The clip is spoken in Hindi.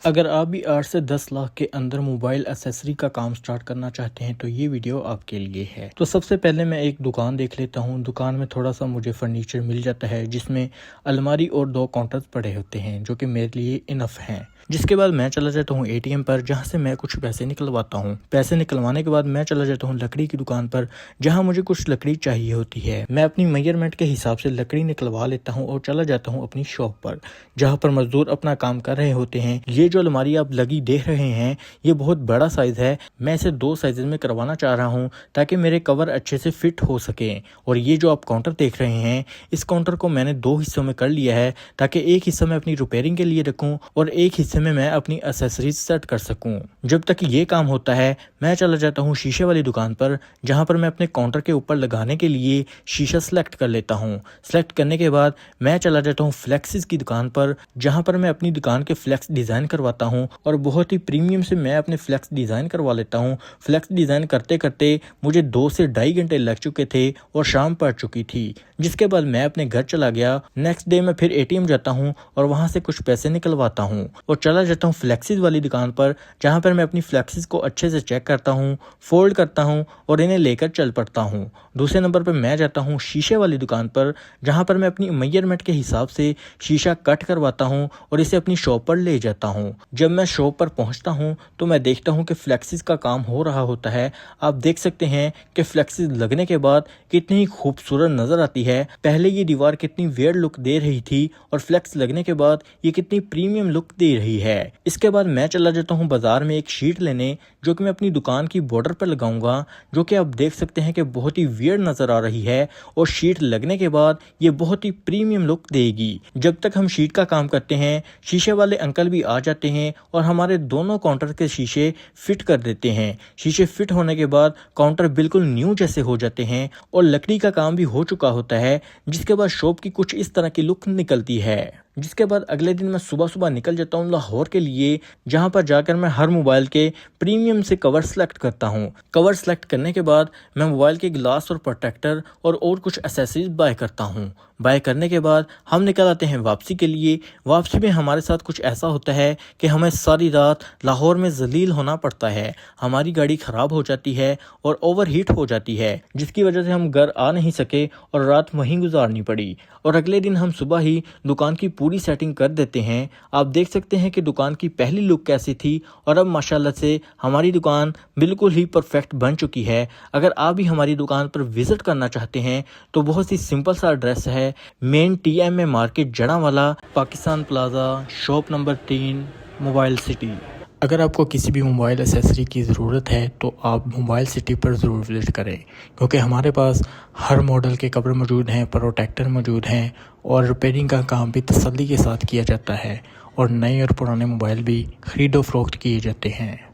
अगर आप भी 8 से 10 लाख के अंदर मोबाइल एसेसरी का काम स्टार्ट करना चाहते हैं तो ये वीडियो आपके लिए है। तो सबसे पहले मैं एक दुकान देख लेता हूँ। दुकान में थोड़ा सा मुझे फर्नीचर मिल जाता है जिसमें अलमारी और 2 काउंटर्स पड़े होते हैं जो कि मेरे लिए इनफ हैं। जिसके बाद मैं चला जाता हूँ एटीएम पर, जहाँ से मैं कुछ पैसे निकलवाता हूँ। पैसे निकलवाने के बाद मैं चला जाता हूँ लकड़ी की दुकान पर, जहाँ मुझे कुछ लकड़ी चाहिए होती है। मैं अपनी मेजरमेंट के हिसाब से लकड़ी निकलवा लेता हूँ और चला जाता हूँ अपनी शॉप पर, जहाँ पर मजदूर अपना काम कर रहे होते हैं। ये जो अलमारी आप लगी देख रहे हैं ये बहुत बड़ा साइज है। मैं इसे 2 साइजेस में करवाना चाह रहा हूँ ताकि मेरे कवर अच्छे से फिट हो सके। और ये जो आप काउंटर देख रहे हैं, इस काउंटर को मैंने 2 हिस्सों में कर लिया है ताकि एक हिस्सा मैं अपनी रिपेयरिंग के लिए रखूं और एक हिस्से में मैं अपनी एसेसरीज सेट कर सकूं। जब तक ये काम होता है मैं चला जाता हूँ शीशे वाली दुकान पर, जहाँ पर मैं अपने काउंटर के ऊपर लगाने के लिए शीशा सेलेक्ट कर लेता हूँ। सेलेक्ट करने के बाद मैं चला जाता हूँ फ्लेक्सिस की दुकान पर, जहाँ पर मैं अपनी दुकान के फ्लेक्स डिज़ाइन करवाता हूँ और बहुत ही प्रीमियम से मैं अपने फ्लेक्स डिज़ाइन करवा लेता हूँ। फ्लेक्स डिज़ाइन करते करते मुझे 2 से ढाई घंटे लग चुके थे और शाम पड़ चुकी थी। जिसके बाद मैं अपने घर चला गया। नेक्स्ट डे मैं फिर एटीएम जाता हूँ और वहाँ से कुछ पैसे निकलवाता हूँ और चला जाता हूँ फ्लेक्सिस वाली दुकान पर, जहाँ पर मैं अपनी फ्लेक्सिस को अच्छे से चेक करता हूँ, फोल्ड करता हूँ और इन्हें लेकर चल पड़ता हूँ। दूसरे नंबर पर मैं जाता हूँ शीशे वाली दुकान पर, जहाँ पर मैं अपनी मेजरमेंट के हिसाब से शीशा कट करवाता हूँ और इसे अपनी शॉप पर ले जाता हूँ। जब मैं शॉप पर पहुँचता हूँ तो मैं देखता हूँ कि फ्लेक्सिस का काम हो रहा होता है। आप देख सकते हैं कि फ्लेक्सिस लगने के बाद कितनी खूबसूरत नज़र आती है। पहले ये दीवार कितनी वियर्ड लुक दे रही थी और फ्लेक्स लगने के बाद ये कितनी प्रीमियम लुक दे रही है। इसके बाद मैं चला जाता हूँ बाजार में एक शीट लेने, जो कि मैं अपनी दुकान की बॉर्डर पर लगाऊंगा, जो कि आप देख सकते हैं कि बहुत ही वियर्ड नज़र आ रही है और शीट लगने के बाद ये बहुत ही प्रीमियम लुक देगी। जब तक हम शीट का काम करते हैं शीशे वाले अंकल भी आ जाते हैं और हमारे दोनों काउंटर के शीशे फिट कर देते हैं। शीशे फिट होने के बाद काउंटर बिल्कुल न्यू जैसे हो जाते हैं और लकड़ी का काम भी हो चुका होता है। जिसके बाद शॉप की कुछ इस तरह की लुक निकलती है। जिसके बाद अगले दिन मैं सुबह सुबह निकल जाता हूँ लाहौर के लिए, जहाँ पर जाकर मैं हर मोबाइल के प्रीमियम से कवर सेलेक्ट करता हूँ। कवर सेलेक्ट करने के बाद मैं मोबाइल के ग्लास और प्रोटेक्टर और कुछ एसेसरीज बाय करता हूँ। बाय करने के बाद हम निकल आते हैं वापसी के लिए। वापसी में हमारे साथ कुछ ऐसा होता है कि हमें सारी रात लाहौर में जलील होना पड़ता है। हमारी गाड़ी ख़राब हो जाती है और ओवरहीट हो जाती है, जिसकी वजह से हम घर आ नहीं सके और रात वहीं गुजारनी पड़ी। और अगले दिन हम सुबह ही दुकान की पूरी सेटिंग कर देते हैं। आप देख सकते हैं कि दुकान की पहली लुक कैसी थी और अब माशाल्लाह से हमारी दुकान बिल्कुल ही परफेक्ट बन चुकी है। अगर आप भी हमारी दुकान पर विजिट करना चाहते हैं तो बहुत ही सिंपल सा एड्रेस है, main TMA market Jaranwala, Pakistan plaza, shop number 3, mobile city. अगर आपको किसी भी मोबाइल एसेसरी की ज़रूरत है तो आप मोबाइल सिटी पर ज़रूर विज़िट करें, क्योंकि हमारे पास हर मॉडल के कवर मौजूद हैं, प्रोटेक्टर मौजूद हैं और रिपेयरिंग का काम भी तसल्ली के साथ किया जाता है और नए और पुराने मोबाइल भी ख़रीदो फ़रोख्त किए जाते हैं।